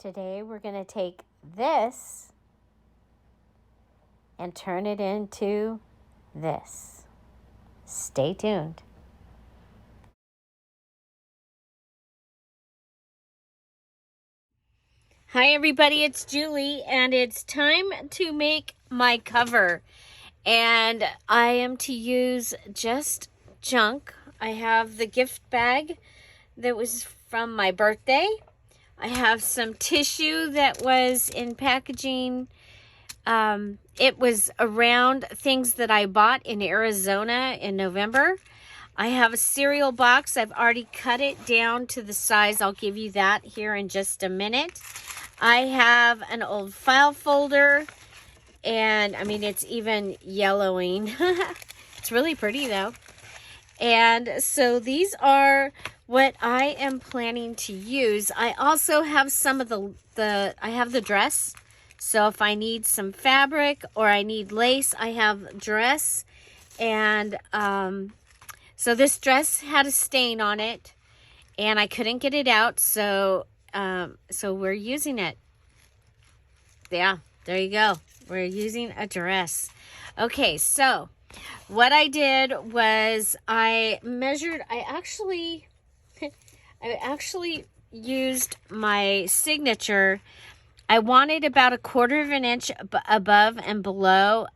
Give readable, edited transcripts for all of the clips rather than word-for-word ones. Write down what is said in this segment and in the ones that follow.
Today we're going to take this and turn it into this. Stay tuned. Hi everybody, it's Julie and it's time to make my cover. And I am to use just junk. I have the gift bag that was from my birthday. I have some tissue that was in packaging. It was around things that I bought in Arizona in November. I have a cereal box. I've already cut it down to the size. I'll give you that here in just a minute. I have an old file folder, and I mean, it's even yellowing. It's really pretty though. And so these are what I am planning to use. I also have some of I have the dress. So if I need some fabric or I need lace, I have dress. And so this dress had a stain on it and I couldn't get it out. So we're using it. Yeah, there you go. We're using a dress. Okay, so what I did was I actually used my signature. I wanted about 1/4 of an inch above and below,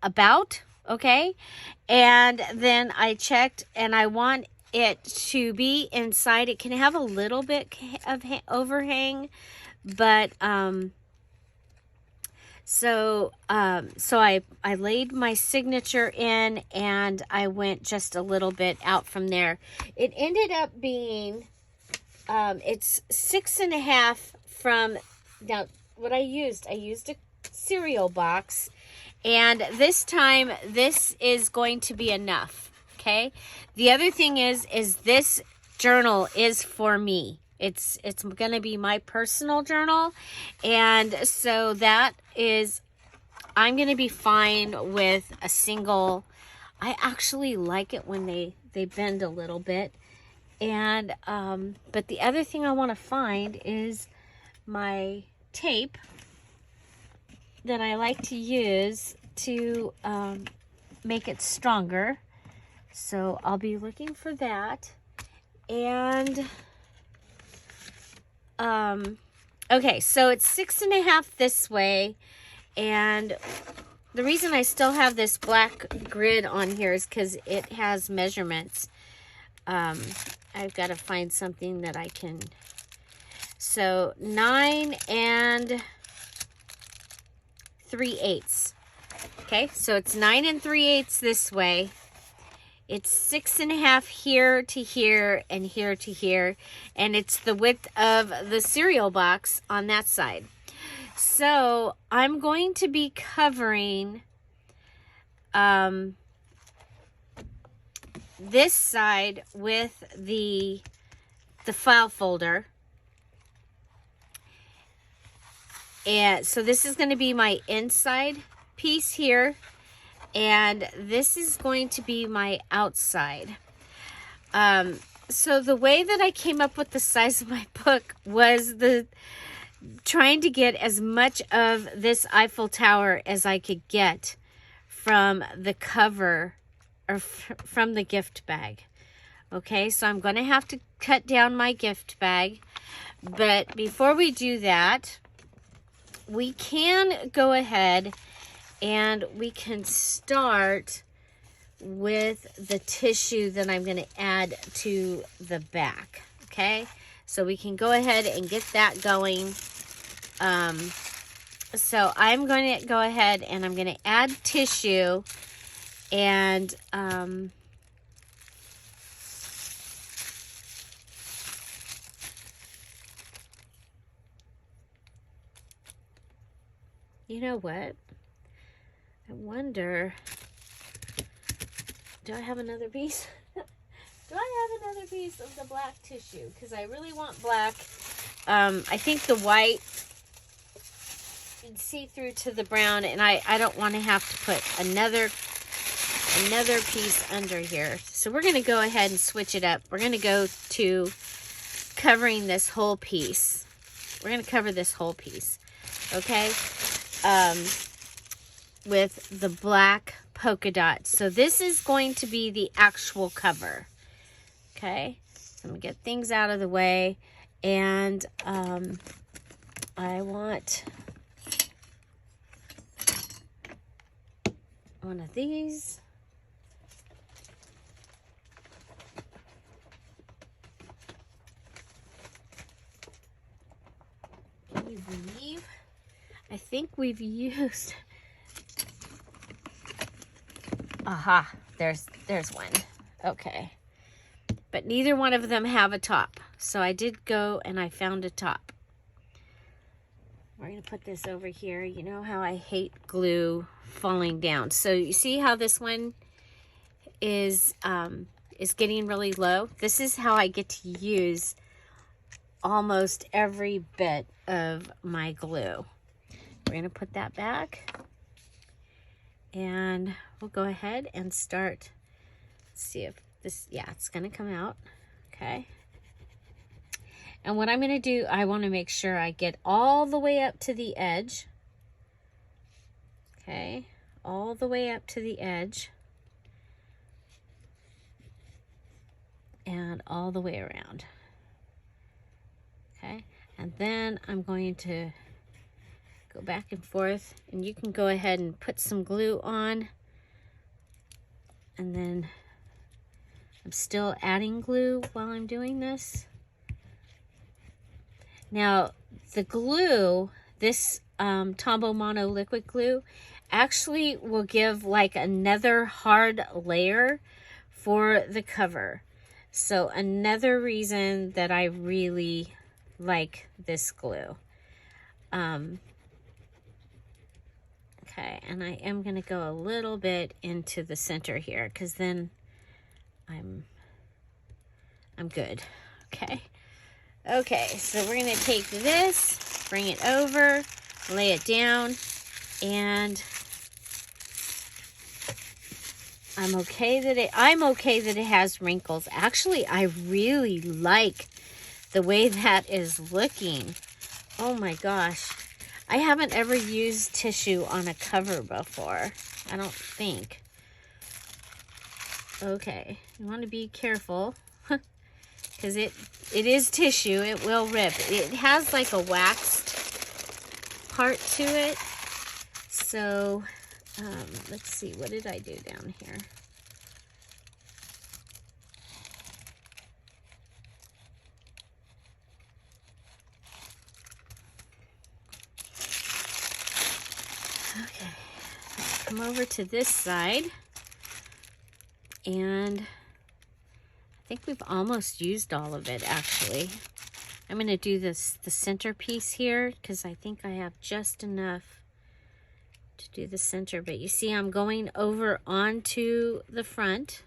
okay? And then I checked and I want it to be inside. It can have a little bit of overhang, but so I laid my signature in and I went just a little bit out from there. It ended up being, it's 6.5 from, now what I used a cereal box, and this time this is going to be enough, okay? The other thing is this journal is for me. It's going to be my personal journal, and so that is, I'm going to be fine with a single. I actually like it when they bend a little bit. And but the other thing I want to find is my tape that I like to use to make it stronger. So I'll be looking for that. And okay, so it's 6.5 this way, and the reason I still have this black grid on here is because it has measurements. I've got to find something that I can. So 9 3/8. Okay, so it's 9 3/8 this way. It's 6.5 here to here and here to here, and it's the width of the cereal box on that side. So I'm going to be covering this side with the file folder. And so this is going to be my inside piece here, and this is going to be my outside. So the way that I came up with the size of my book was trying to get as much of this Eiffel Tower as I could get from the cover, or from the gift bag. Okay, so I'm going to have to cut down my gift bag. But before we do that, we can go ahead and we can start with the tissue that I'm going to add to the back. Okay, so we can go ahead and get that going. So I'm going to go ahead and I'm going to add tissue, and you know what? I wonder, do I have another piece? Do I have another piece of the black tissue? Because I really want black. I think the white can see through to the brown, and I don't want to have to put another piece under here. So we're going to go ahead and switch it up. We're going to go to covering this whole piece. We're going to cover this whole piece, okay, with the black polka dots. So this is going to be the actual cover, okay? So I'm going to get things out of the way, and I want one of these. Can you believe? I think we've used... Aha, there's one. Okay. But neither one of them have a top. So I did go and I found a top. We're going to put this over here. You know how I hate glue falling down. So you see how this one is getting really low? This is how I get to use almost every bit of my glue. We're going to put that back. And we'll go ahead and start. Let's see if this, yeah, it's going to come out. Okay. And what I'm going to do, I want to make sure I get all the way up to the edge. Okay. All the way up to the edge. And all the way around. Okay. And then I'm going to go back and forth, and you can go ahead and put some glue on, and then I'm still adding glue while I'm doing this. Now the glue, this Tombow Mono liquid glue, actually will give like another hard layer for the cover. So another reason that I really like this glue. Okay, and I am going to go a little bit into the center here, because then I'm good. Okay. Okay, so we're going to take this, bring it over, lay it down, and I'm okay that it has wrinkles. Actually, I really like the way that is looking. Oh my gosh. I haven't ever used tissue on a cover before. I don't think. Okay, you want to be careful because it is tissue. It will rip. It has like a waxed part to it. So let's see, what did I do down here? Okay, let's come over to this side, and I think we've almost used all of it actually. I'm going to do the center piece here because I think I have just enough to do the center, but you see I'm going over onto the front.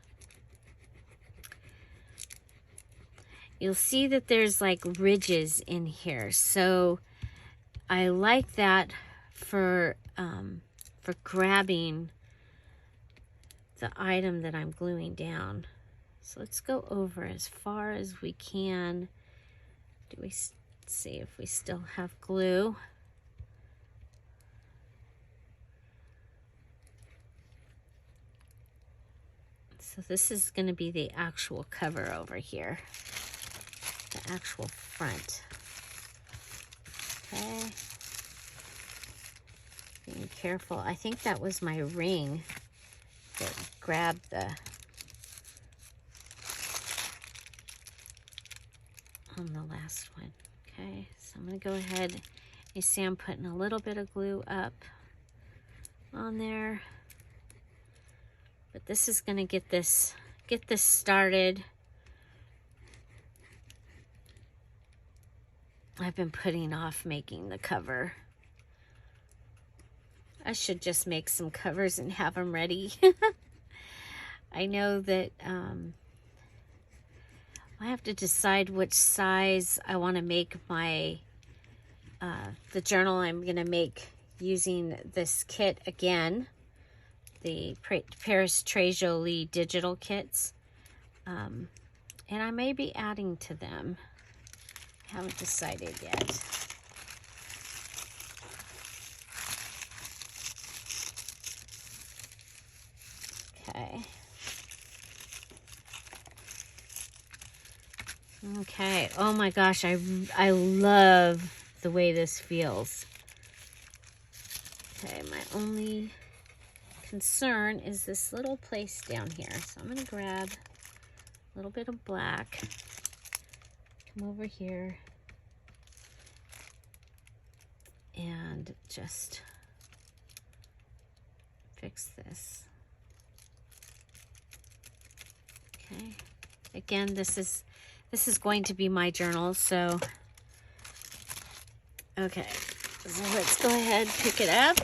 You'll see that there's like ridges in here, so I like that for grabbing the item that I'm gluing down. So let's go over as far as we can. Do we see if we still have glue? So this is going to be the actual cover over here, the actual front. Okay. Being careful. I think that was my ring that grabbed the on the last one. Okay, so I'm going to go ahead. You see I'm putting a little bit of glue up on there. But this is going to get this started. I've been putting off making the cover. I should just make some covers and have them ready. I know that I have to decide which size I want to make my the journal I'm going to make using this kit again, the Paris Très Jolie digital kits, and I may be adding to them. I haven't decided yet. Okay. Okay. Oh my gosh, I love the way this feels. Okay, my only concern is this little place down here. So I'm going to grab a little bit of black. Come over here. And just fix this. Okay. Again, this is going to be my journal, so okay. So let's go ahead and pick it up.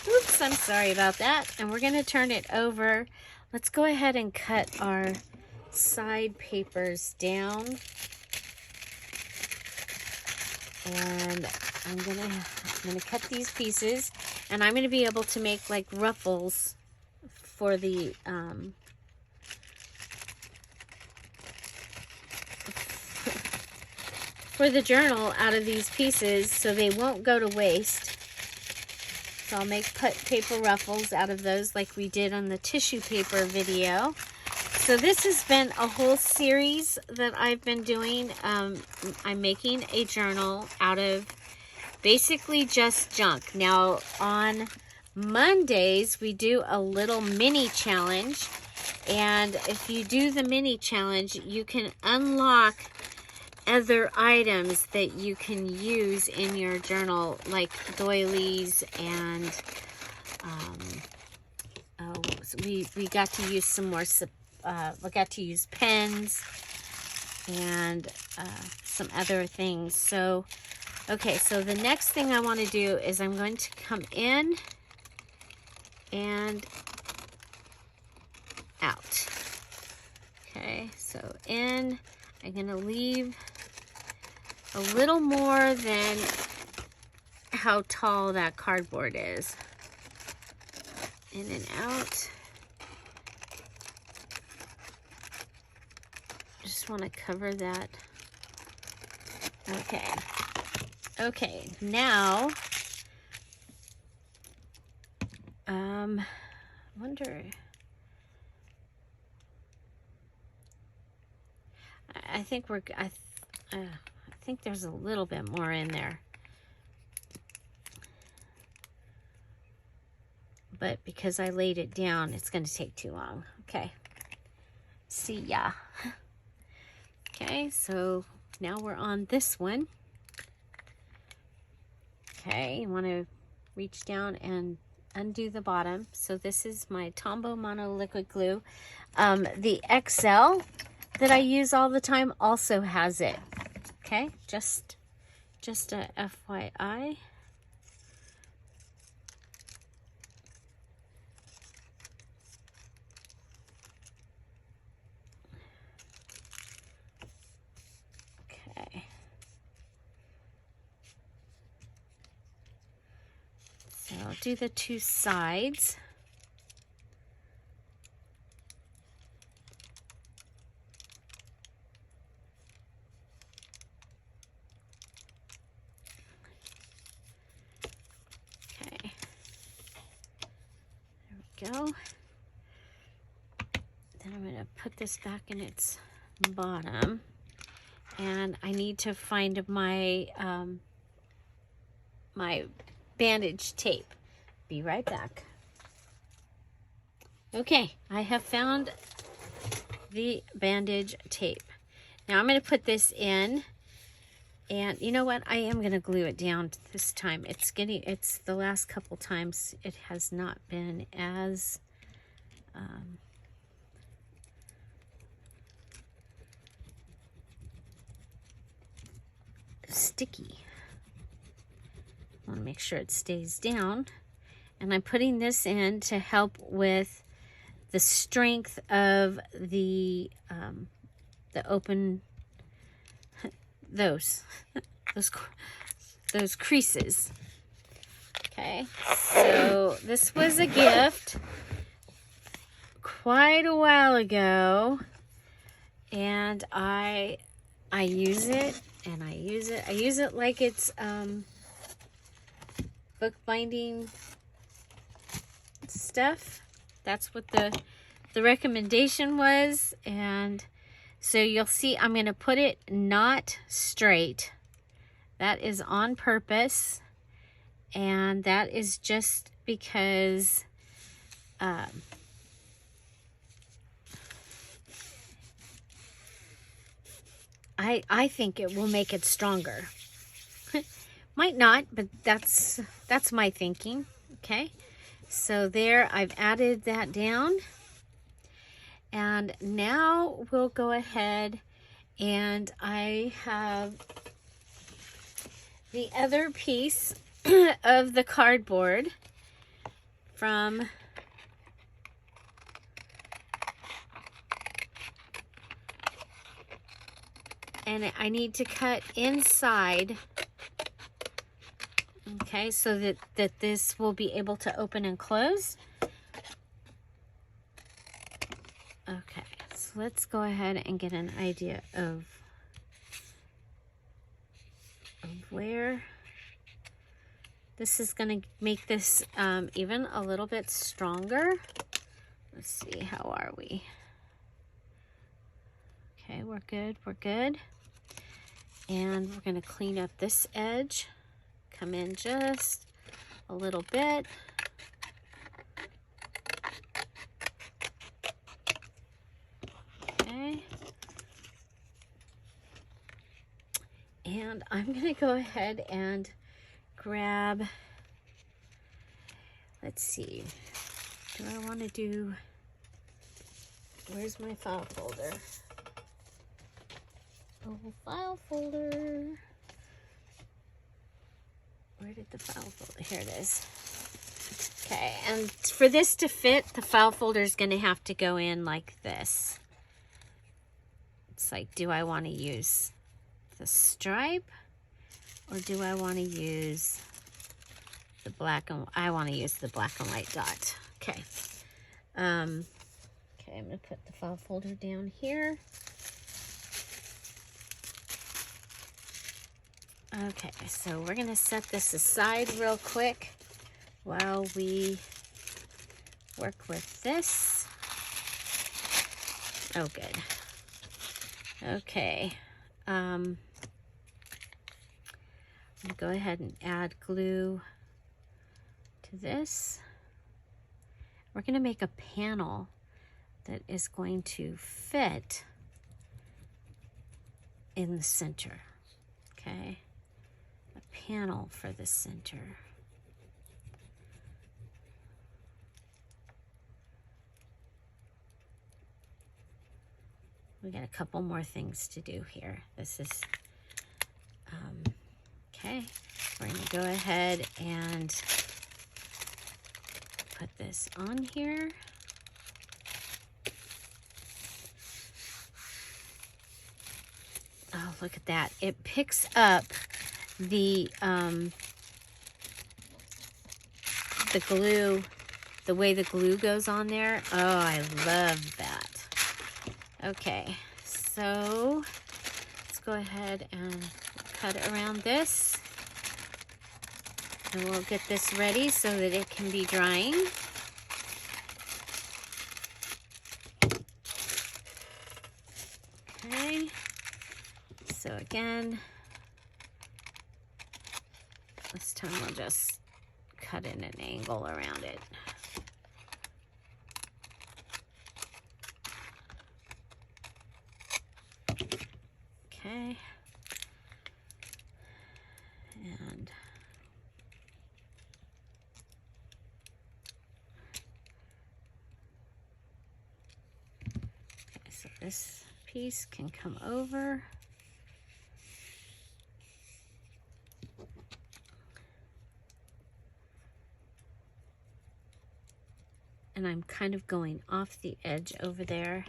Oops, I'm sorry about that. And we're going to turn it over. Let's go ahead and cut our side papers down. And I'm gonna cut these pieces, and I'm gonna be able to make like ruffles for the journal out of these pieces, so they won't go to waste. So I'll make paper ruffles out of those like we did on the tissue paper video. So this has been a whole series that I've been doing. I'm making a journal out of basically just junk. Now on Mondays, we do a little mini challenge. And if you do the mini challenge, you can unlock other items that you can use in your journal, like doilies and we got to use some more. We got to use pens and some other things. So, okay, so the next thing I want to do is I'm going to come in and out. Okay, so in, I'm going to leave a little more than how tall that cardboard is. In and out. Just want to cover that. Okay. Okay, now, wonder, I think I think there's a little bit more in there. But because I laid it down, it's going to take too long. Okay. See ya. Okay, so now we're on this one. Okay, you want to reach down and undo the bottom. So this is my Tombow Mono Liquid Glue. The XL that I use all the time also has it. Okay, just a FYI. Okay. So I'll do the two sides. Okay. There we go. Then I'm going to put this back in its bottom. And I need to find my my bandage tape. Be right back. Okay, I have found the bandage tape. Now I'm going to put this in, and you know what? I am going to glue it down this time. It's the last couple times it has not been as sticky. I want to make sure it stays down, and I'm putting this in to help with the strength of the open those creases. Okay, so this was a gift quite a while ago, and I use it. And I use it like it's bookbinding stuff. That's what the recommendation was. And so you'll see I'm going to put it not straight. That is on purpose. And that is just because I think it will make it stronger. Might not, but that's my thinking. Okay, so there, I've added that down. And now we'll go ahead, and I have the other piece of the cardboard from and I need to cut inside, okay, so that this will be able to open and close. Okay, so let's go ahead and get an idea of where this is going to make this even a little bit stronger. Let's see, how are we? Okay, we're good, we're good. And we're going to clean up this edge. Come in just a little bit. Okay. And I'm going to go ahead and grab, let's see, do I want to do, where's my file folder? Oh, file folder. Where did the file folder? Here it is. Okay, and for this to fit, the file folder is going to have to go in like this. It's like, do I want to use the stripe, or do I want to use the black and I want to use the black and white dot? Okay. Okay, I'm going to put the file folder down here. Okay, so we're going to set this aside real quick while we work with this. Oh, good. Okay. I'm going to go ahead and add glue to this. We're going to make a panel that is going to fit in the center. Okay. Panel for the center. We got a couple more things to do here. This is okay. We're going to go ahead and put this on here. Oh, look at that. It picks up the glue, the way the glue goes on there. Oh, I love that. Okay, so let's go ahead and cut around this, and we'll get this ready so that it can be drying. Okay, so again, this time we'll just cut in an angle around it. Okay. And okay, so this piece can come over. And I'm kind of going off the edge over there.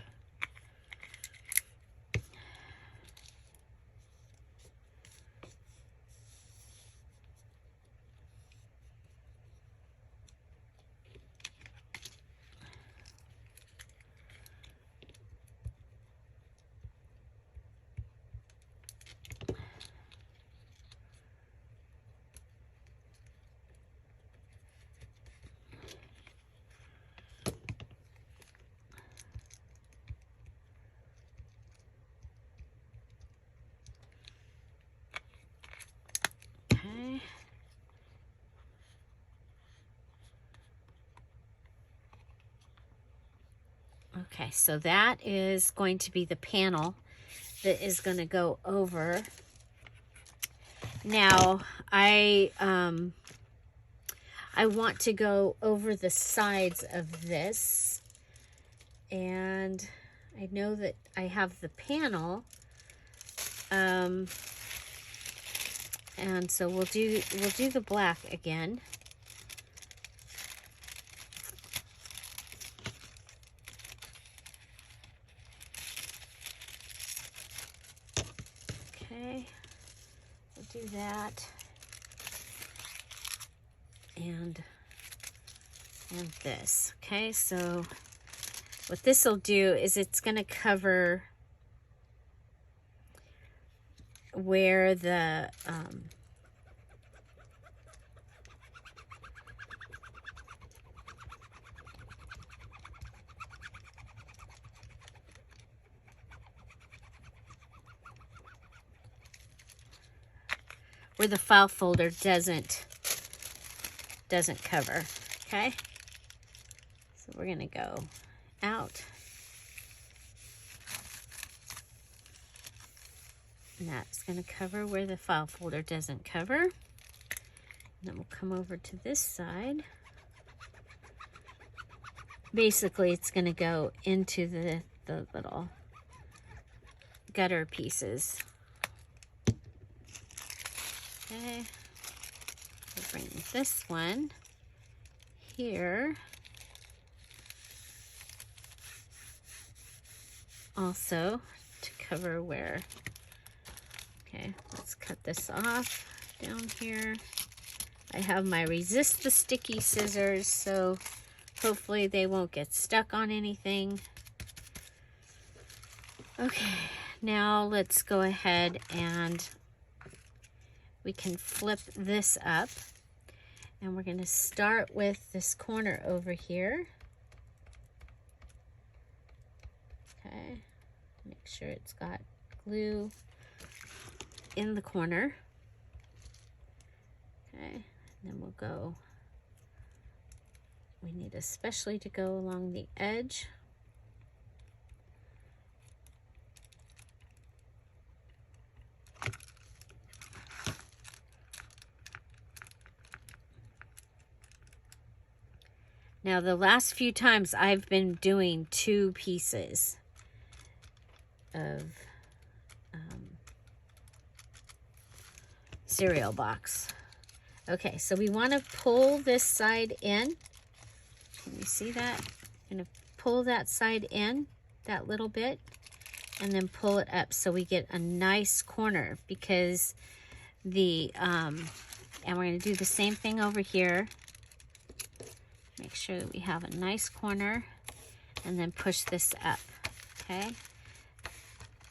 Okay, so that is going to be the panel that is going to go over. Now, I want to go over the sides of this, and I know that I have the panel, and so we'll do the black again. Okay, we'll do that, and this. Okay, so what this will do is it's going to cover where the file folder doesn't cover. Okay, so we're gonna go out, and that's gonna cover where the file folder doesn't cover. And then we'll come over to this side. Basically, it's gonna go into the little gutter pieces. Okay, we'll bring this one here also to cover where. Okay, let's cut this off down here. I have my resist the sticky scissors, so hopefully they won't get stuck on anything. Okay, now let's go ahead and we can flip this up, and we're going to start with this corner over here. Okay, make sure it's got glue in the corner. Okay, and then we'll go, we need especially to go along the edge. Now, the last few times I've been doing 2 pieces of cereal box. Okay, so we want to pull this side in. Can you see that? I'm going to pull that side in, that little bit, and then pull it up so we get a nice corner, because the, and we're going to do the same thing over here. Make sure that we have a nice corner, and then push this up, okay?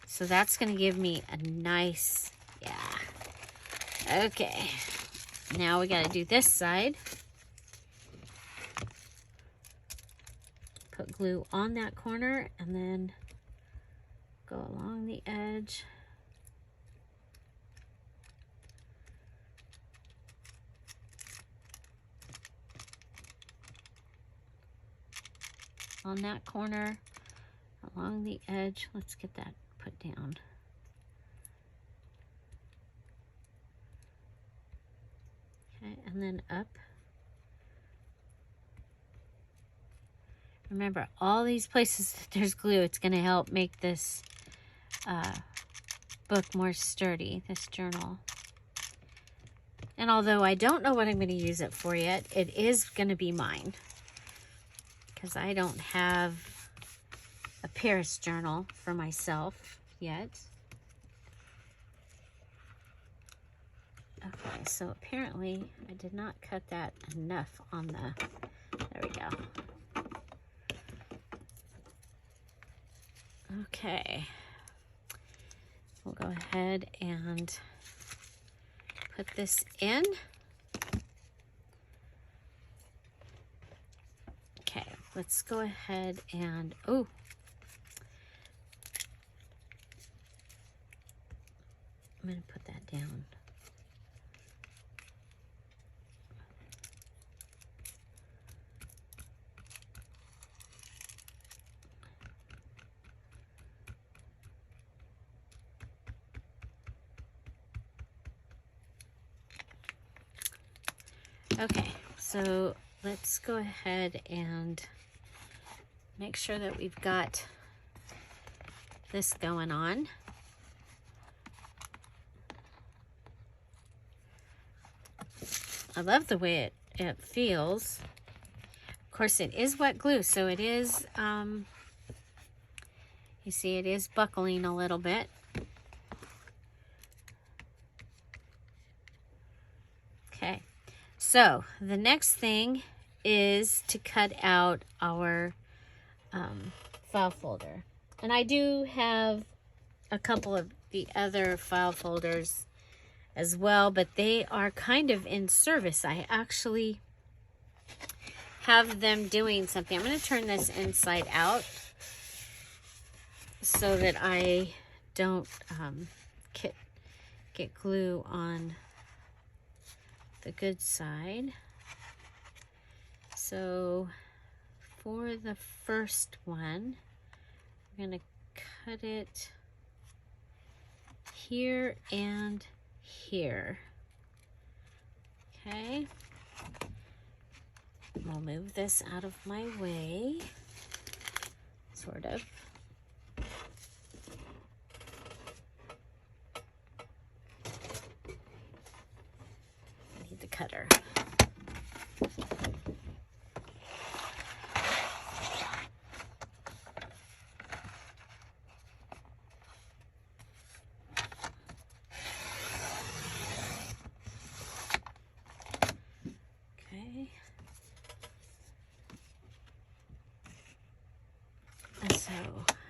So that's going to give me a nice, yeah. Okay, now we got to do this side. Put glue on that corner, and then go along the edge. On that corner, along the edge. Let's get that put down. Okay, and then up. Remember, all these places that there's glue, it's going to help make this book more sturdy, this journal. And although I don't know what I'm going to use it for yet, it is going to be mine, because I don't have a Paris journal for myself yet. Okay, so apparently I did not cut that enough on the, there we go. Okay, we'll go ahead and put this in. Okay, let's go ahead and, oh, I'm going to put that down. Okay, so let's go ahead and make sure that we've got this going on. I love the way it feels. Of course, it is wet glue, so it is, you see, it is buckling a little bit. Okay, so the next thing is to cut out our file folder. And I do have a couple of the other file folders as well, but they are kind of in service. I actually have them doing something. I'm going to turn this inside out so that I don't get glue on the good side. So for the first one, I'm going to cut it here and here. Okay. We'll move this out of my way, sort of. I need the cutter. So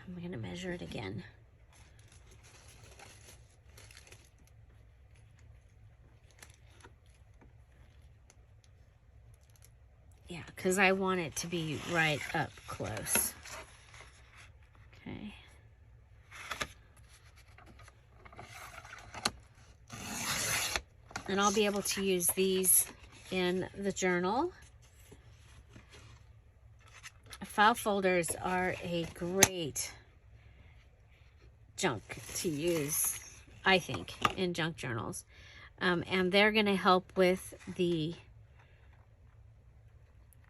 I'm going to measure it again. Yeah, because I want it to be right up close. Okay. And I'll be able to use these in the journal. File folders are a great junk to use, I think, in junk journals. And they're going to help with the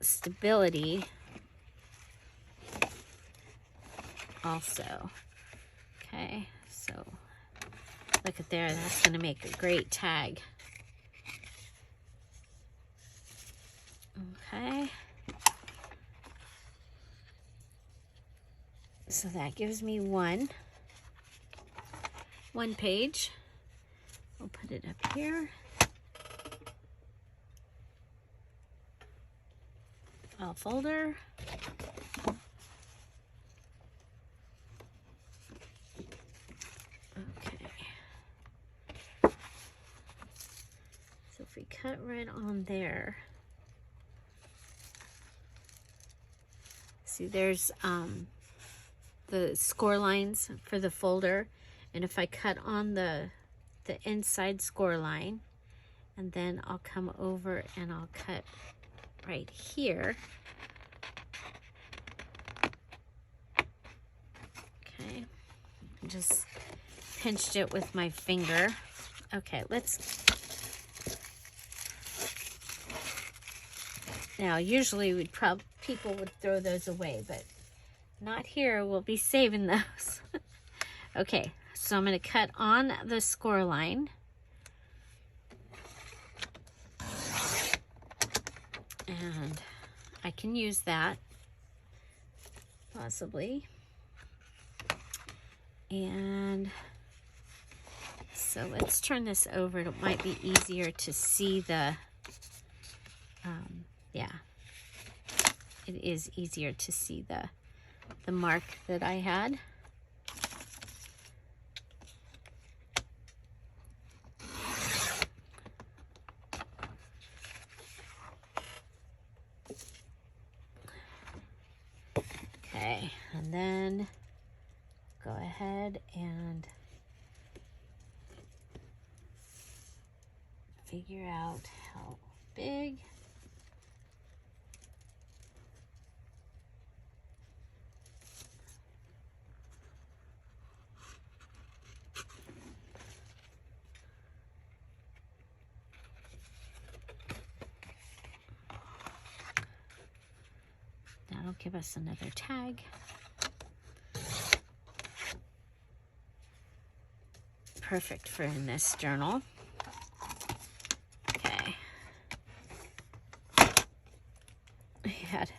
stability also. Okay, so look at there, that's going to make a great tag. Okay. So that gives me one page. We'll put it up here. File folder. Okay. So if we cut right on there, see there's the score lines for the folder, and if I cut on the inside score line, and then I'll come over and I'll cut right here. Okay, just pinched it with my finger. Okay, now usually people would throw those away, but not here. We'll be saving those. Okay, so I'm going to cut on the score line. And I can use that, possibly. And so let's turn this over. It might be easier to see the, yeah, it is easier to see the mark that I had. Okay, and then go ahead and figure out how big. give us another tag. Perfect for in this journal. Okay. I had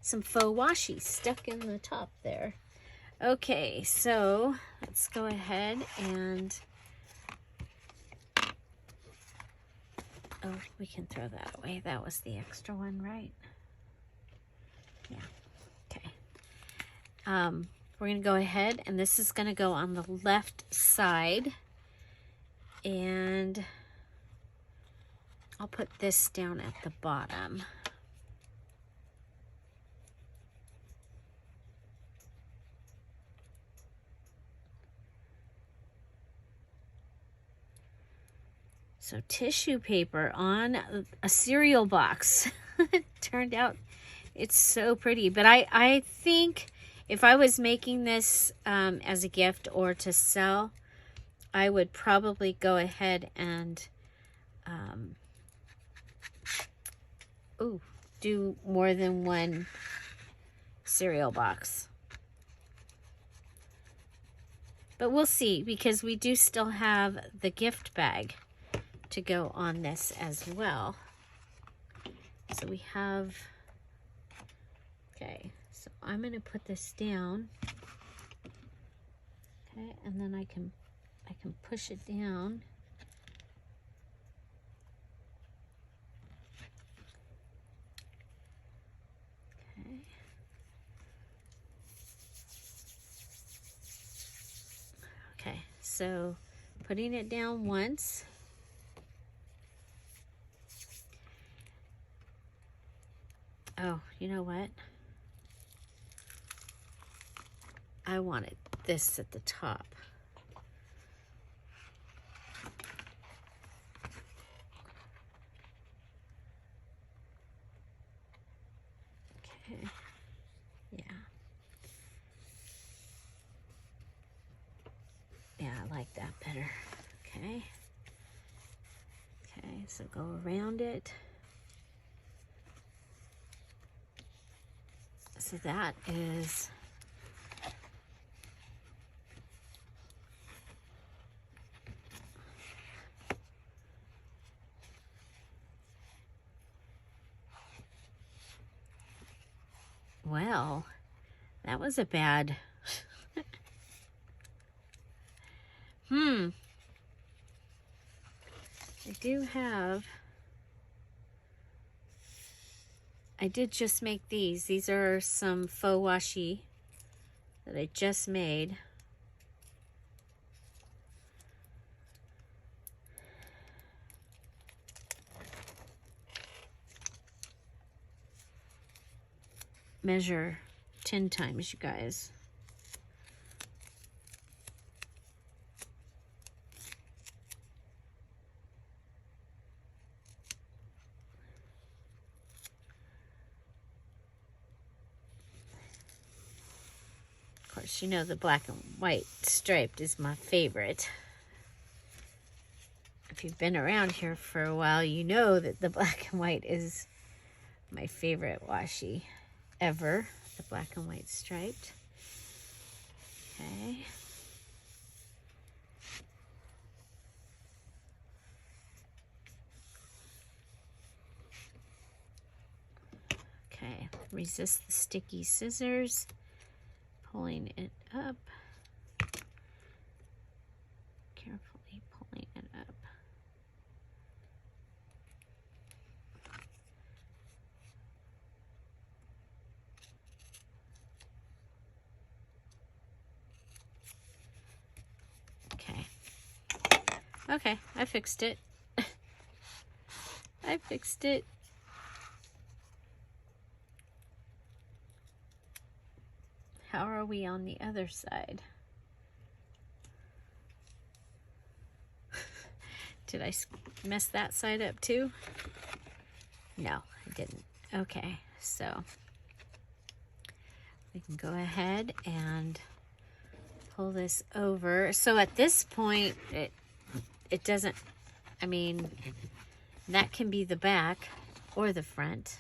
some faux washi stuck in the top there. Okay, so let's go ahead and, oh, we can throw that away. That was the extra one, right? Yeah, okay. We're gonna go ahead, and this is gonna go on the left side. And I'll put this down at the bottom. So tissue paper on a cereal box. It turned out it's so pretty. But I think if I was making this as a gift or to sell, I would probably go ahead and do more than one cereal box. But we'll see, because we do still have the gift bag to go on this as well. So we have, okay, so I'm going to put this down. Okay, and then I can push it down. Okay. Okay, so putting it down once. Oh, you know what? I wanted this at the top. Okay. Yeah. Yeah, I like that better. Okay. Okay, so go around it. So that is well, that was a bad I did just make these. These are some faux washi that I just made. Measure 10 times, you guys. Of course, you know the black and white striped is my favorite. If you've been around here for a while, you know that the black and white is my favorite washi ever. The black and white striped. Okay. Okay, resist the sticky scissors. Pulling it up. Carefully pulling it up. Okay. Okay, I fixed it. I fixed it. How are we on the other side? Did I mess that side up too? No, I didn't. Okay, so we can go ahead and pull this over. So at this point, it doesn't, I mean, that can be the back or the front.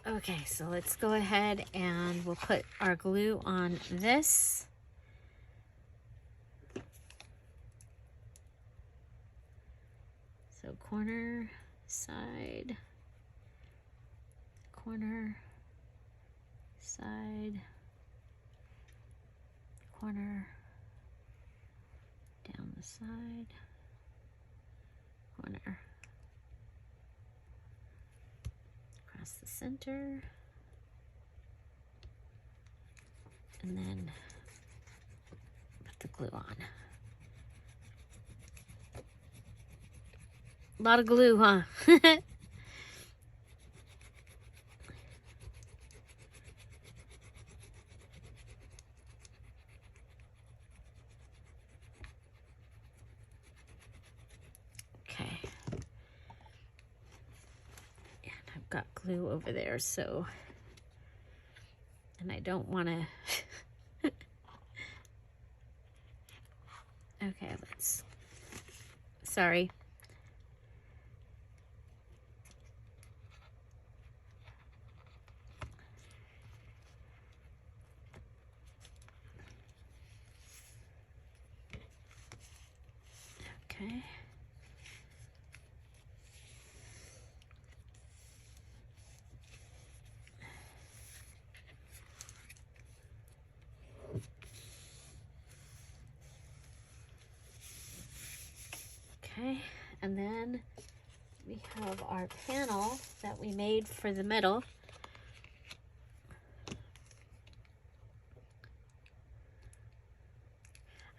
Okay, so let's go ahead and we'll put our glue on this. So corner, side, corner, side, corner, down the side, corner, across the center, and then put the glue on. A lot of glue, huh? Okay. And I've got glue over there, so, and I don't want to, okay, let's, sorry. Okay. Okay, and then we have our panel that we made for the middle.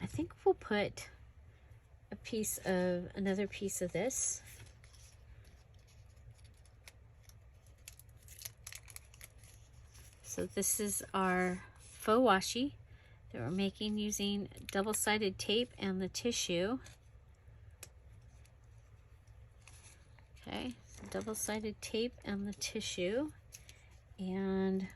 I think we'll put another piece of this. So this is our faux washi that we're making using double-sided tape and the tissue. Okay, so double-sided tape and the tissue. And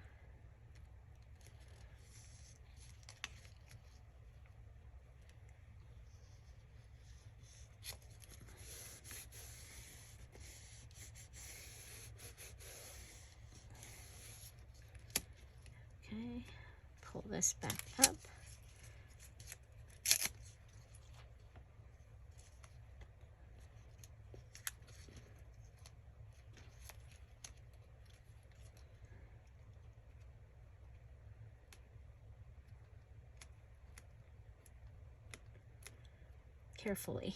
okay, pull this back up. Carefully.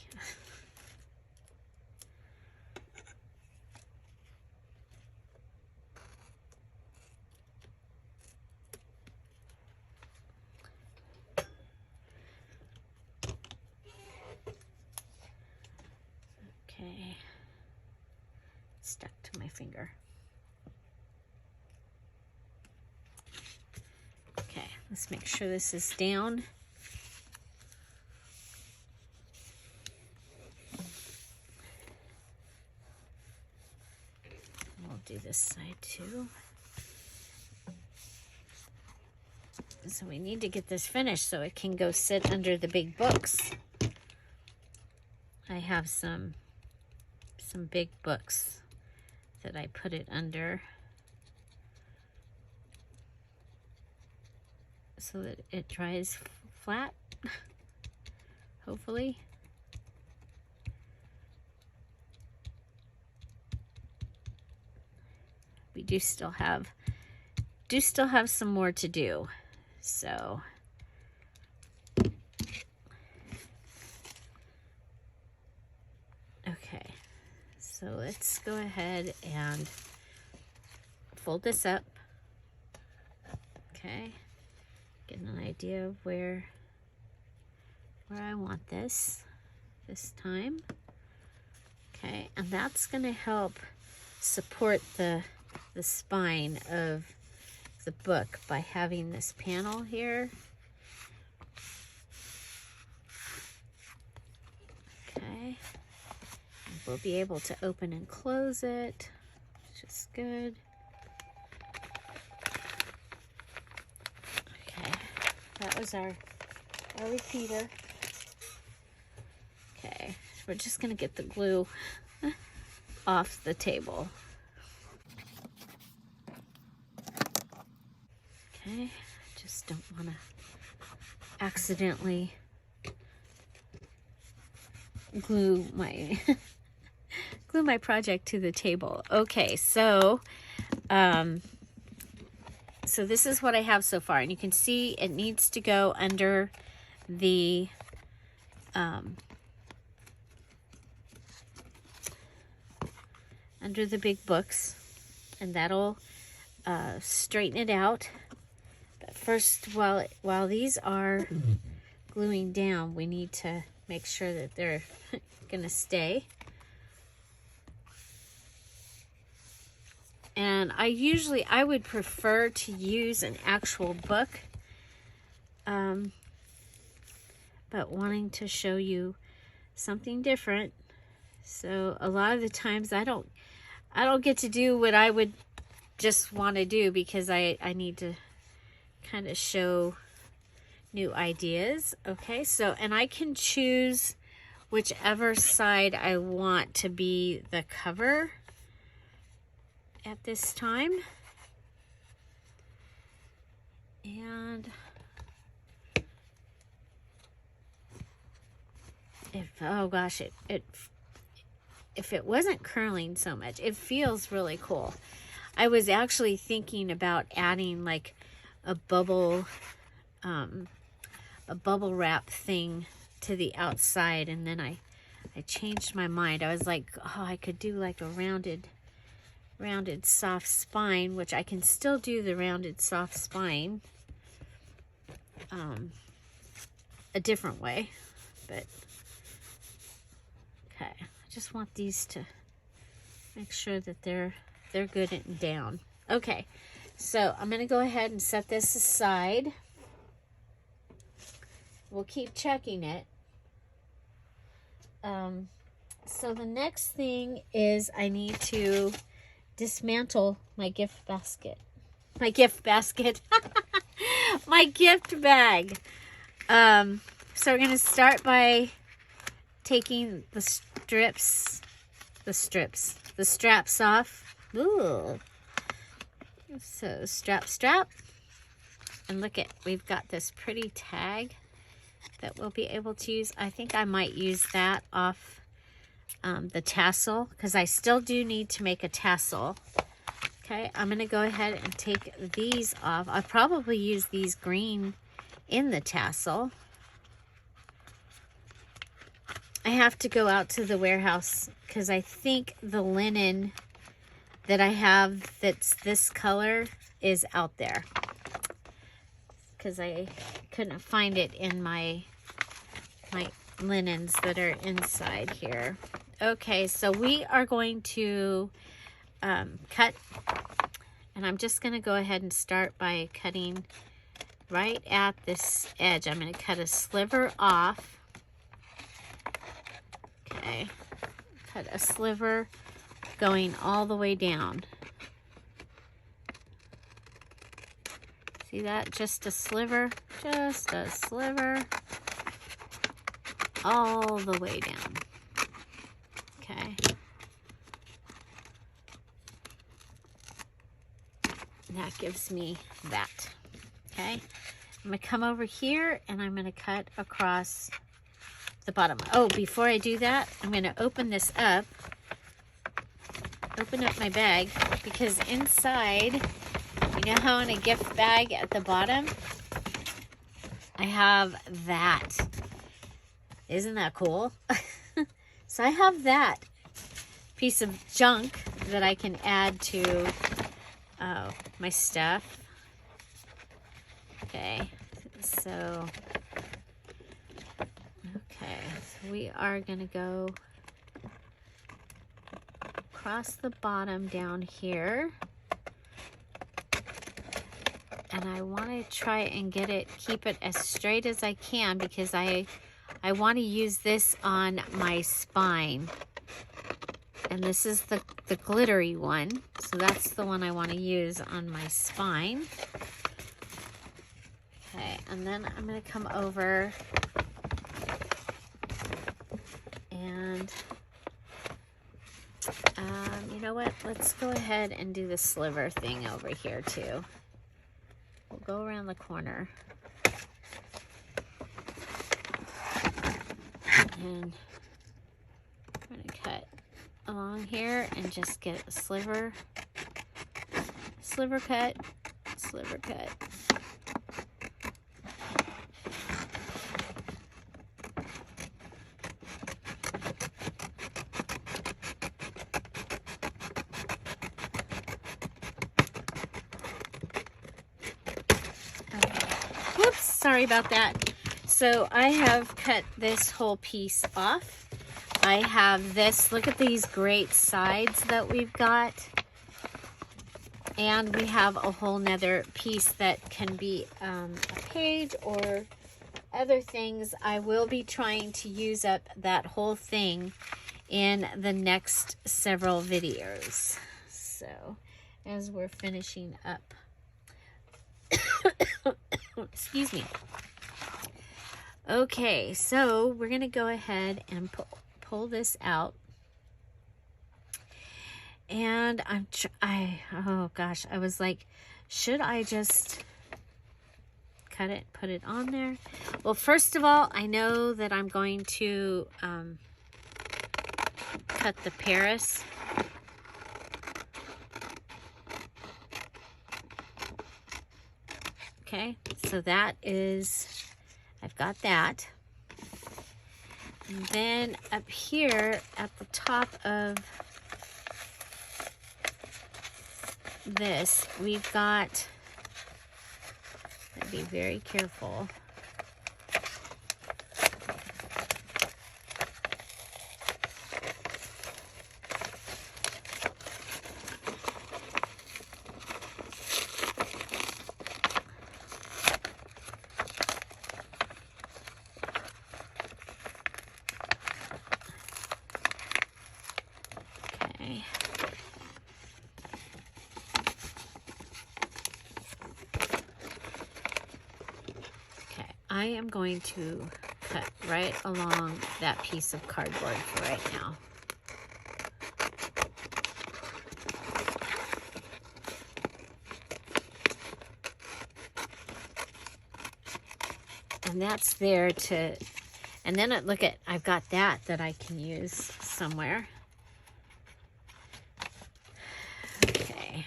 Okay, stuck to my finger. Okay, let's make sure this is down. We'll do this side too. So we need to get this finished so it can go sit under the big books. I have some big books that I put it under so that it dries flat, hopefully. We do still have some more to do, so okay, so let's go ahead and fold this up. Okay, get an idea of where I want this time. Okay, and that's going to help support the spine of the book by having this panel here. Okay, and we'll be able to open and close it, which is good. Okay, that was our repeater. Okay, we're just gonna get the glue off the table. Okay, just don't want to accidentally glue my glue my project to the table. Okay, so so this is what I have so far, and you can see it needs to go under the big books, and that'll straighten it out. But first, while these are gluing down, we need to make sure that they're gonna stay. And I would prefer to use an actual book, but wanting to show you something different. So a lot of the times I don't get to do what I would just want to do, because I need to kind of show new ideas. Okay, so, and I can choose whichever side I want to be the cover at this time. And oh gosh, if it wasn't curling so much, it feels really cool. I was actually thinking about adding like a bubble wrap thing to the outside, and then I changed my mind. I was like, oh, I could do like a rounded soft spine, which I can still do the rounded soft spine a different way, but okay, I just want these to make sure that they're good and down. Okay, so I'm gonna go ahead and set this aside. We'll keep checking it. So the next thing is I need to dismantle my gift basket. My gift basket. My gift bag. So we're going to start by taking the straps off. Ooh. So strap. And look at, we've got this pretty tag that we'll be able to use. I think I might use that off the tassel, because I still do need to make a tassel. Okay, I'm going to go ahead and take these off. I'll probably use these green in the tassel. I have to go out to the warehouse because I think the linen that I have that's this color is out there, because I couldn't find it in my linens that are inside here. Okay, so we are going to cut, and I'm just going to go ahead and start by cutting right at this edge. I'm going to cut a sliver off. Okay, cut a sliver going all the way down. See that? Just a sliver, all the way down. Okay. And that gives me that. Okay. I'm going to come over here and I'm going to cut across the bottom. Oh, before I do that, I'm going to open this up. Open up my bag, because inside, you know how in a gift bag at the bottom, I have that. Isn't that cool? So I have that piece of junk that I can add to my stuff. Okay, so we are going to go across the bottom down here. And I want to try and keep it as straight as I can, because I want to use this on my spine. And this is the glittery one. So that's the one I want to use on my spine. Okay, and then I'm going to come over and you know what? Let's go ahead and do the sliver thing over here too. We'll go around the corner. And I'm going to cut along here and just get a sliver cut, sliver cut. Whoops, sorry about that. So I have cut this whole piece off. I have this, look at these great sides that we've got. And we have a whole nother piece that can be a page or other things. I will be trying to use up that whole thing in the next several videos. So as we're finishing up. Excuse me. Okay, so we're going to go ahead and pull this out. And oh gosh, I was like, should I just cut it, put it on there? Well, first of all, I know that I'm going to cut the Paris. Okay, so that is, I've got that. And then up here at the top of this, we've got, be very careful. I am going to cut right along that piece of cardboard for right now. And that's there to, and then look at, I've got that I can use somewhere. Okay.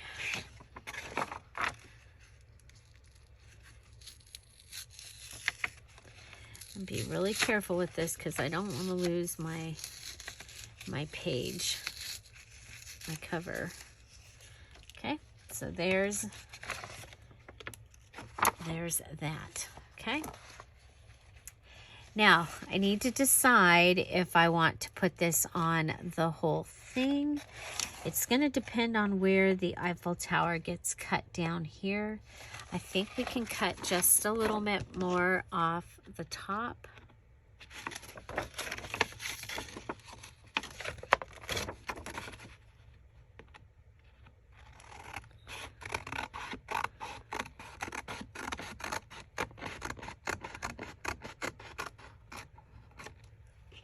And be really careful with this because I don't want to lose my page, my cover. Okay, so there's that. Okay. Now, I need to decide if I want to put this on the whole thing. It's going to depend on where the Eiffel Tower gets cut down here. I think we can cut just a little bit more off the top.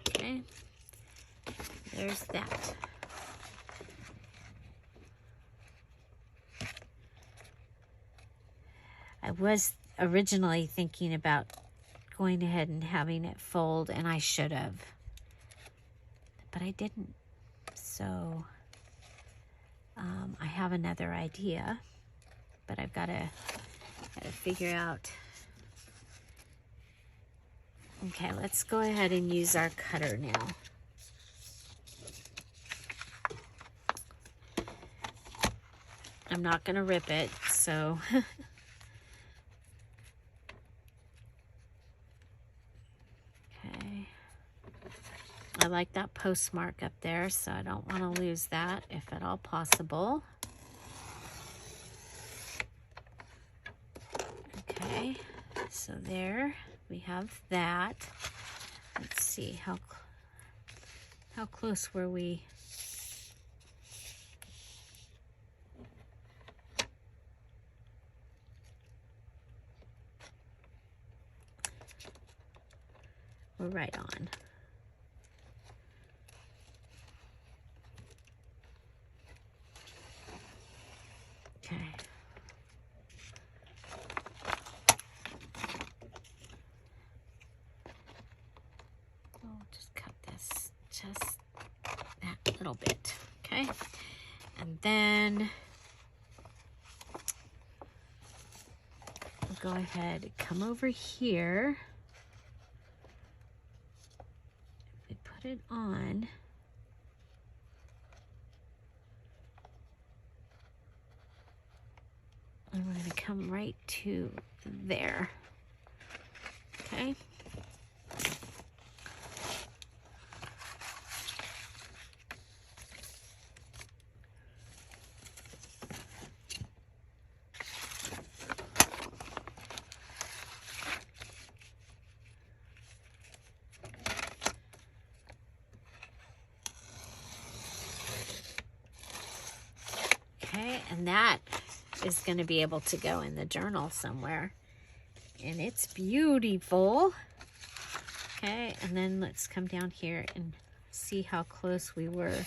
Okay, there's that. I was originally thinking about going ahead and having it fold, and I should have, but I didn't. So I have another idea, but I've got to figure out. Okay, let's go ahead and use our cutter now. I'm not going to rip it, so okay. I like that postmark up there, so I don't want to lose that if at all possible. Okay, so there we have that. Let's see, how close were we? We're right on. Okay. little bit, okay? And then go ahead and come over here. We put it on. And we're going to come right to there. Okay. Okay, and that is going to be able to go in the journal somewhere. And it's beautiful. Okay, and then let's come down here and see how close we were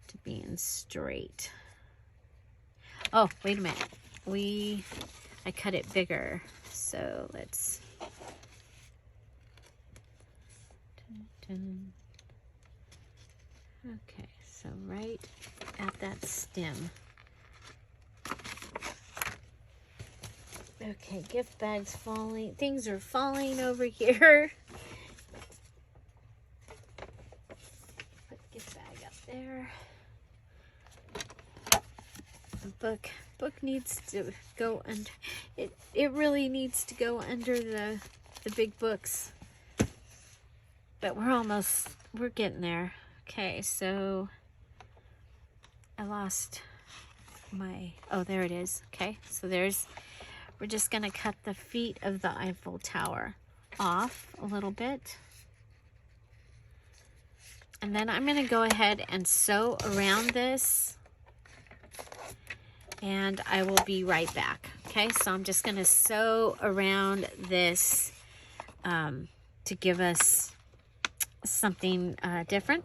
to being straight. Oh, wait a minute. I cut it bigger. So let's... Okay, so right at that stem. Okay, gift bags falling. Things are falling over here. Put the gift bag up there. The book needs to go under. It really needs to go under the big books. But we're getting there. Okay, so I lost my, oh, there it is. Okay, so we're just gonna cut the feet of the Eiffel Tower off a little bit. And then I'm gonna go ahead and sew around this, and I will be right back. Okay, so I'm just gonna sew around this to give us something different.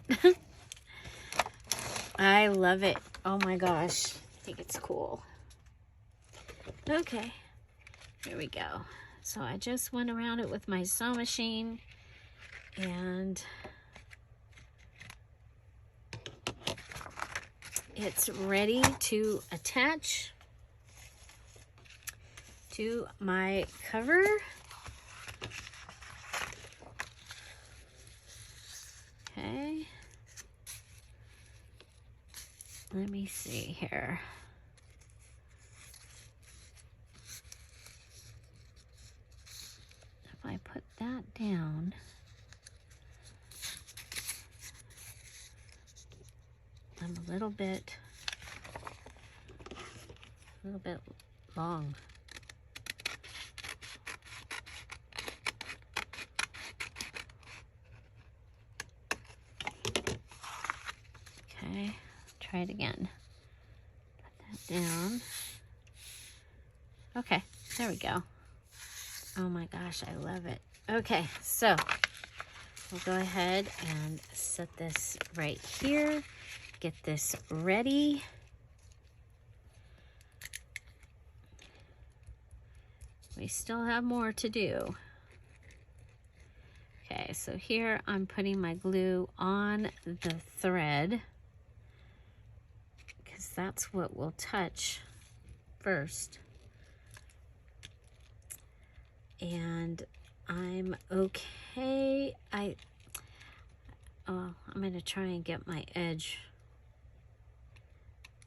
I love it. Oh my gosh, I think it's cool. Okay, here we go. So I just went around it with my sew machine, and it's ready to attach to my cover. Okay. Let me see here. If I put that down, I'm a little bit long. Okay, try it again. Put that down. Okay, there we go. Oh my gosh, I love it. Okay, so we'll go ahead and set this right here. Get this ready. We still have more to do. Okay, so here I'm putting my glue on the thread, because that's what we'll touch first. And I'm okay. I'm gonna try and get my edge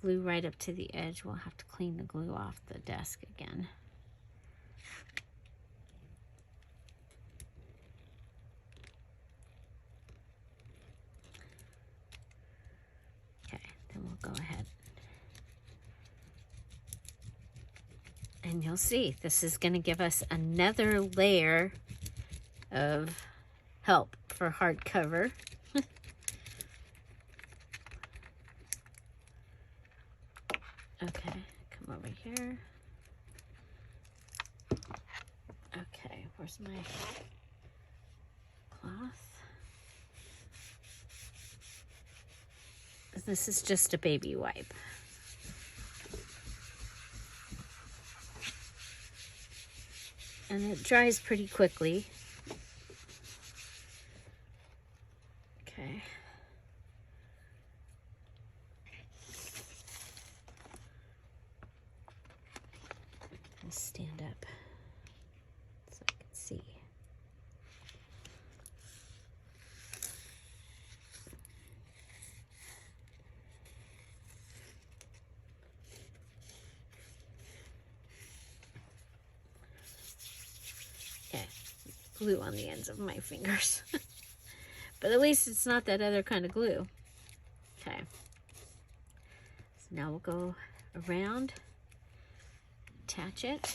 glue right up to the edge. We'll have to clean the glue off the desk again. Okay, then we'll go ahead. And you'll see, this is going to give us another layer of help for hardcover. Okay, come over here. Okay, where's my cloth? This is just a baby wipe. And it dries pretty quickly. Okay. glue on the ends of my fingers. But at least it's not that other kind of glue. Okay. So now we'll go around, attach it.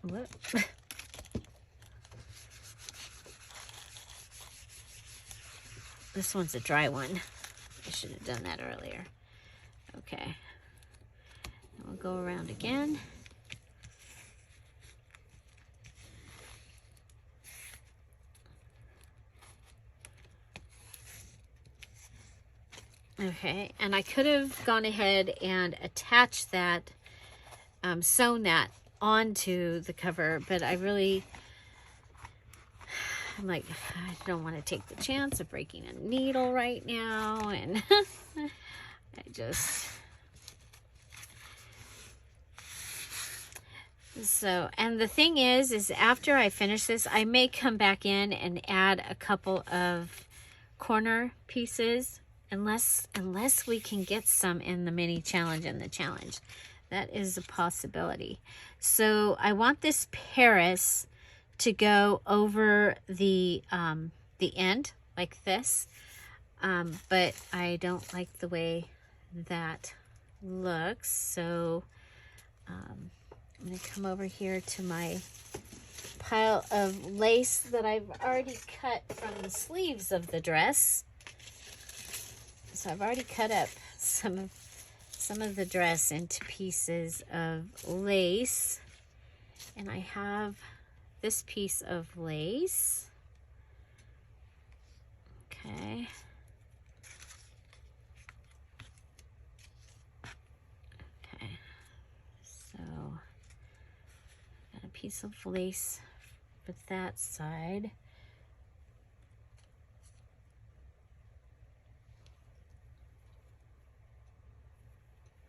Whoop. This one's a dry one. I should have done that earlier. Okay. We'll go around again. Okay, and I could have gone ahead and attached that, sewn that onto the cover, but I'm like, I don't want to take the chance of breaking a needle right now, and and the thing is after I finish this, I may come back in and add a couple of corner pieces, unless we can get some in the mini challenge and the challenge. That is a possibility. So I want this Paris to go over the end like this, but I don't like the way that looks. So I'm gonna come over here to my pile of lace that I've already cut from the sleeves of the dress. So I've already cut up some of the dress into pieces of lace, and I have this piece of lace. Okay. Okay. So got a piece of lace for that side.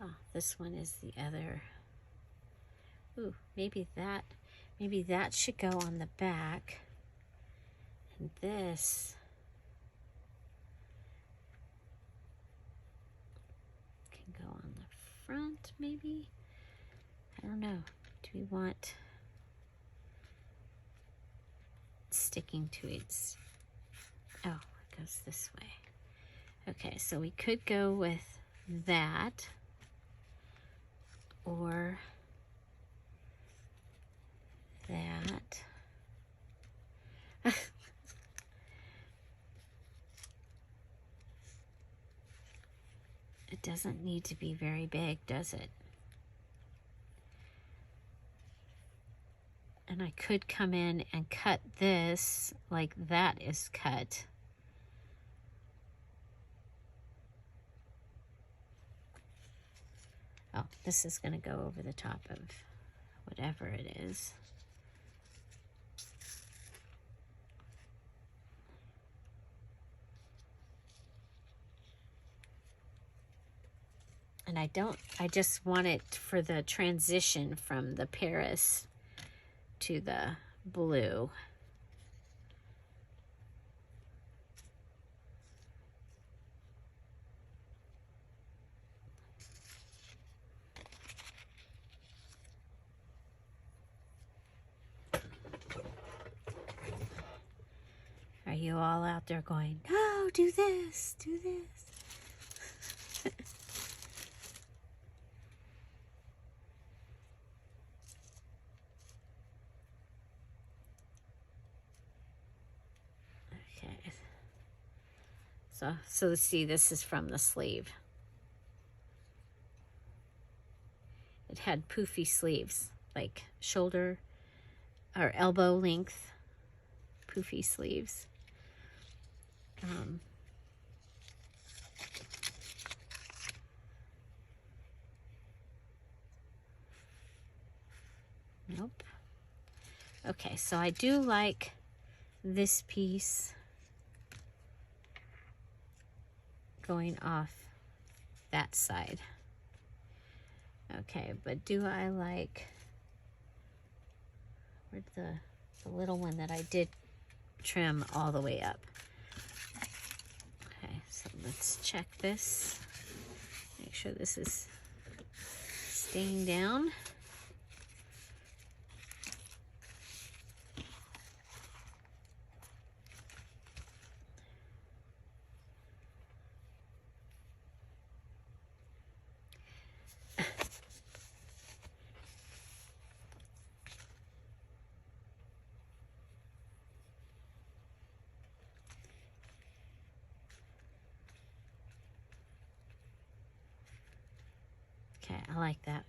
Oh, this one is the other. Ooh, maybe that should go on the back, and this can go on the front, maybe. I don't know. Do we want sticking to its... Oh, it goes this way. Okay, so we could go with that, or that. It doesn't need to be very big, does it? And I could come in and cut this like that is cut. Oh, this is going to go over the top of whatever it is. And I just want it for the transition from the Paris to the blue. Are you all out there going, no, do this, do this? Okay. So let's see, this is from the sleeve. It had poofy sleeves, like shoulder or elbow length poofy sleeves. Nope. Okay, so I do like this piece going off that side. Okay, but do I like, where's the little one that I did trim all the way up? Okay, so let's check this. Make sure this is staying down. Okay, I like that.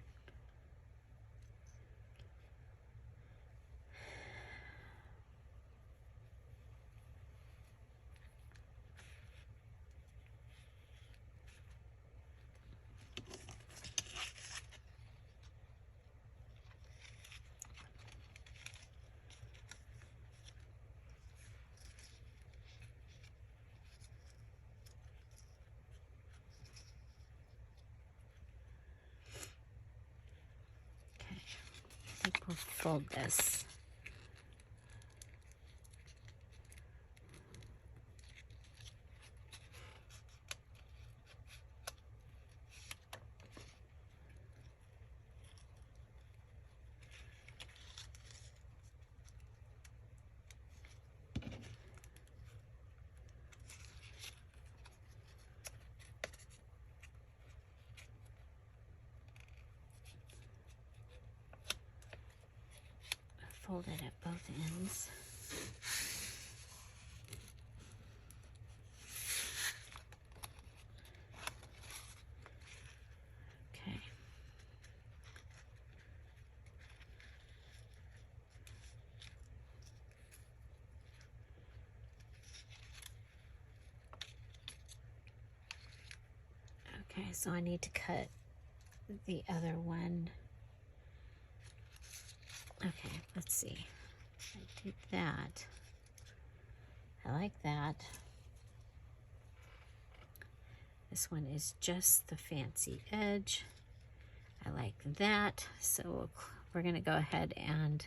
I think we'll fold this. Fold it at both ends. Okay. Okay, so I need to cut the other one. Okay, let's see. I did that. I like that. This one is just the fancy edge. I like that. So we're gonna go ahead and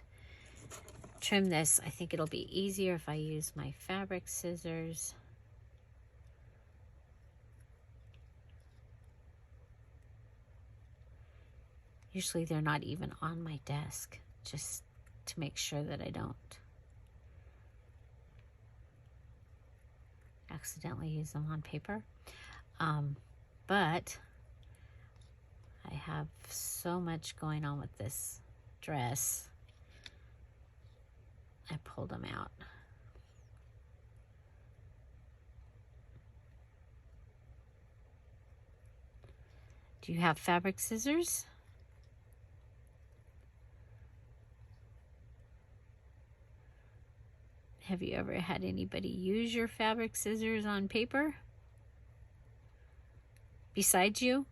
trim this. I think it'll be easier if I use my fabric scissors. Usually they're not even on my desk, just to make sure that I don't accidentally use them on paper. But I have so much going on with this dress. I pulled them out. Do you have fabric scissors? Have you ever had anybody use your fabric scissors on paper besides you?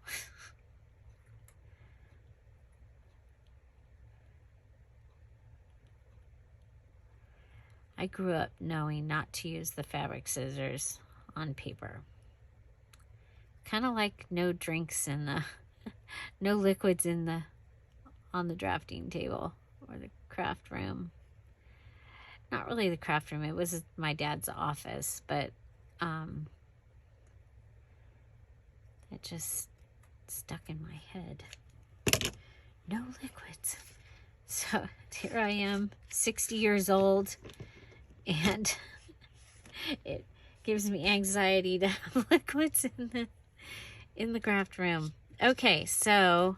I grew up knowing not to use the fabric scissors on paper. Kind of like no drinks in the, no liquids in the, on the drafting table or the craft room. Not really the craft room, it was my dad's office, but it just stuck in my head. No liquids. So here I am, 60 years old, and it gives me anxiety to have liquids in the craft room. Okay, so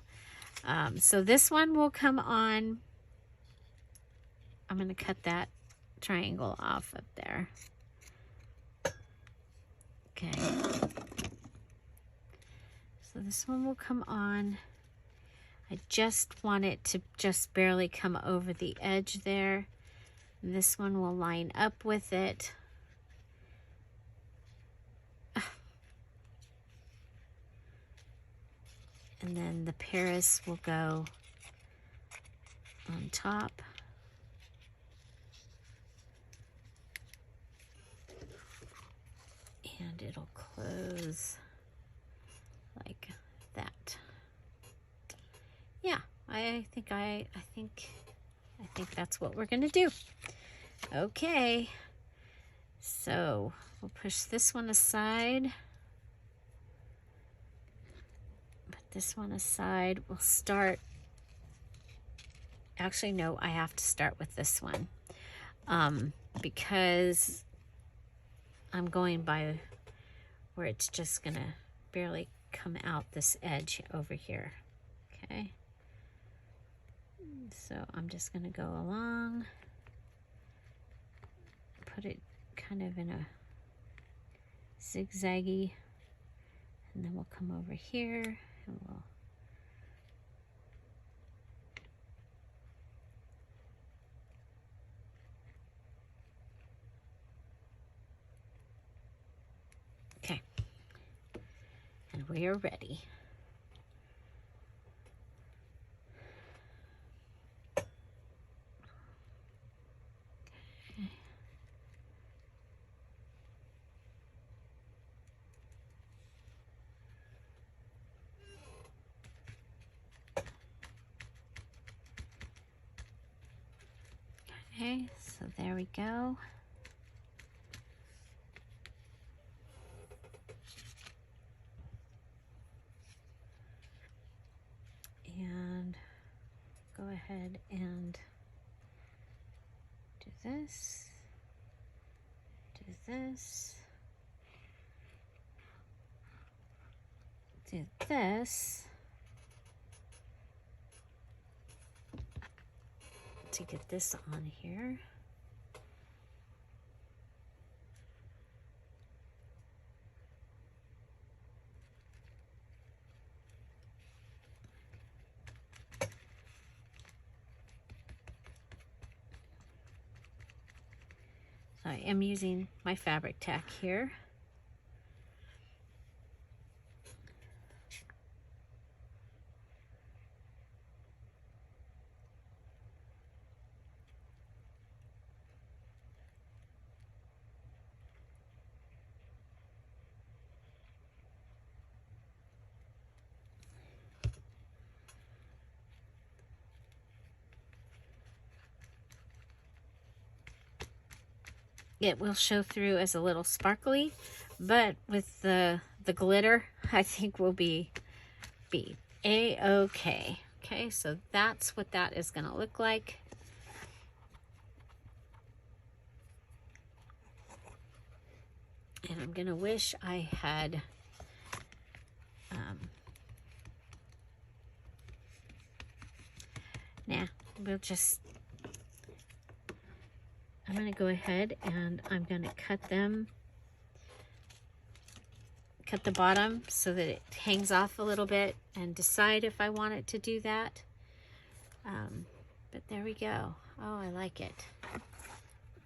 this one will come on. I'm gonna cut that triangle off up there. Okay. So this one will come on. I just want it to just barely come over the edge there. And this one will line up with it. And then the Paris will go on top. And it'll close I think that's what we're gonna do. Okay, so we'll push this one aside. Put this one aside. We'll start. Actually, no, I have to start with this one because I'm going by where it's just gonna barely come out this edge over here. Okay, so I'm just gonna go along, put it kind of in a zigzaggy, and then we'll come over here and we'll okay, and we are ready. Okay, so there we go. And go ahead and do this, do this, do this to get this on here. So I am using my fabric tack here. It will show through as a little sparkly, but with the glitter, I think will be a-okay. Okay, so that's what that is going to look like. And I'm going to wish I had we'll just, I'm going to go ahead and I'm going to cut the bottom so that it hangs off a little bit and decide if I want it to do that. But there we go. Oh, I like it.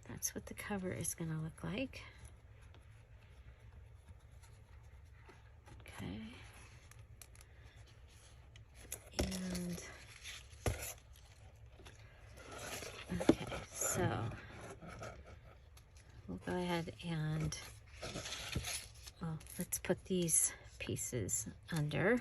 That's what the cover is going to look like. Okay. And okay, so we'll go ahead and, well, let's put these pieces under.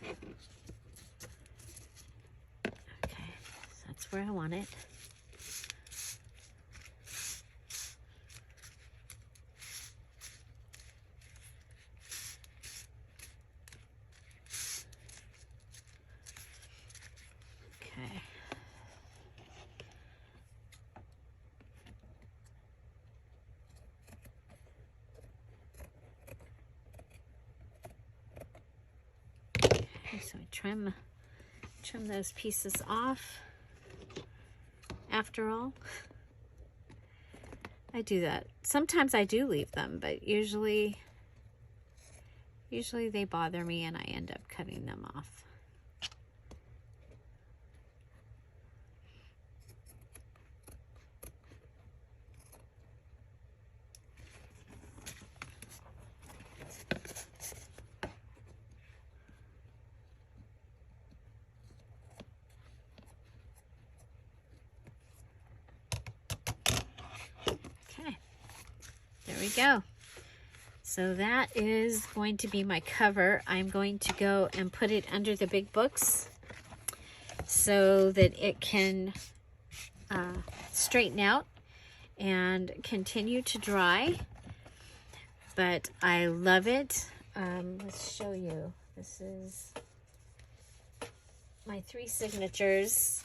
Okay, so that's where I want it. Okay. Okay, so I trim those pieces off. After all, I do that. Sometimes I do leave them, but usually they bother me and I end up cutting them off. Okay, there we go. So that is going to be my cover. I'm going to go and put it under the big books so that it can straighten out and continue to dry. But I love it. Let's show you. This is my 3 signatures.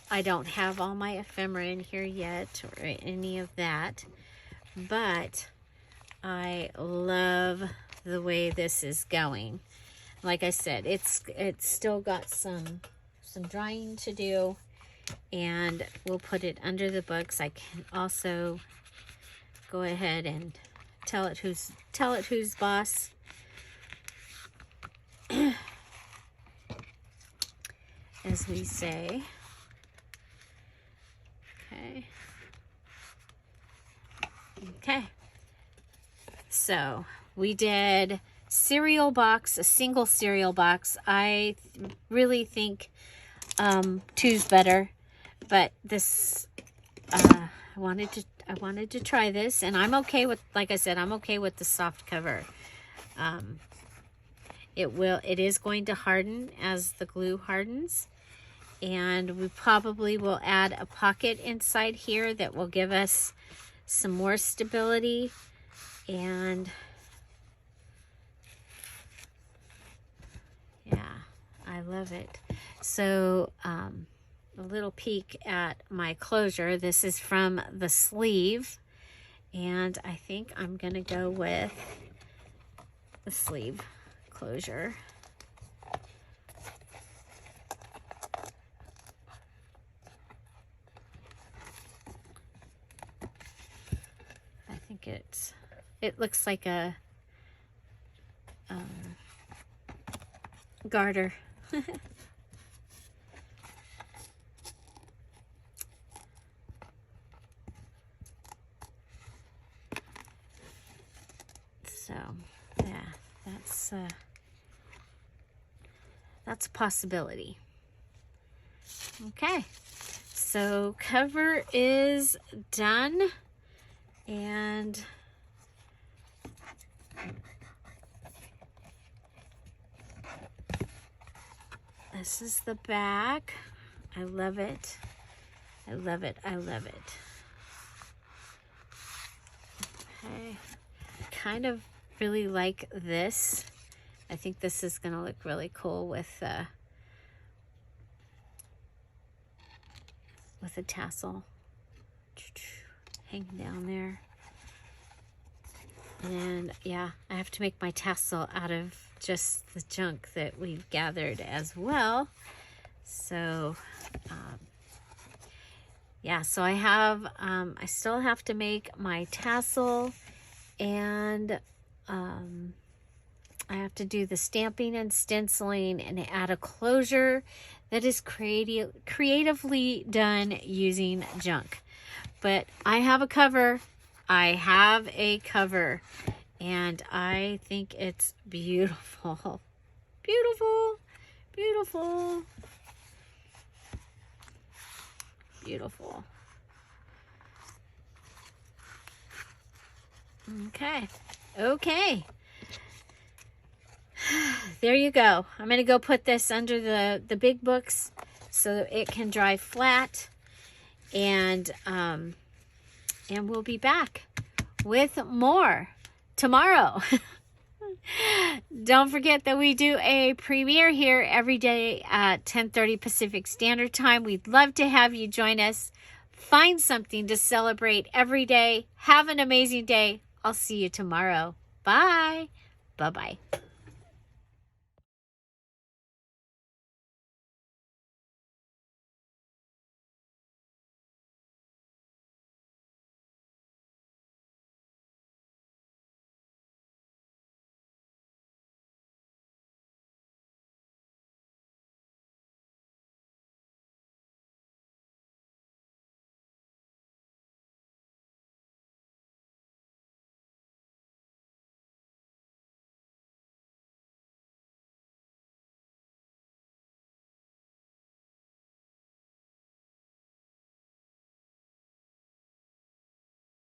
I don't have all my ephemera in here yet or any of that, but I love the way this is going. Like I said, it's still got some drying to do, and we'll put it under the books. I can also go ahead and tell it who's boss. As we say. Okay. So we did cereal box, a single cereal box. I really think 2's better, but this I wanted to try this, and I'm okay with, like I said, I'm okay with the soft cover. It is going to harden as the glue hardens, and we probably will add a pocket inside here that will give us some more stability. And yeah, I love it. So a little peek at my closure. This is from the sleeve, and I think I'm gonna go with the sleeve closure. I think it looks like a garter. So yeah, that's a possibility. Okay, so cover is done, and this is the back. I love it. I love it. I love it. Okay, kind of really like this. I think this is going to look really cool with a tassel hanging down there. And yeah, I have to make my tassel out of just the junk that we've gathered as well. So yeah, so I have I still have to make my tassel, and I have to do the stamping and stenciling and add a closure that is creatively done using junk. But I have a cover. I have a cover, and I think it's beautiful. Beautiful. Beautiful. Beautiful. Okay. Okay. there you go. I'm going to go put this under the big books so it can dry flat. And we'll be back with more tomorrow. Don't forget that we do a premiere here every day at 10:30 Pacific Standard Time. We'd love to have you join us. Find something to celebrate every day. Have an amazing day. I'll see you tomorrow. Bye. Bye-bye.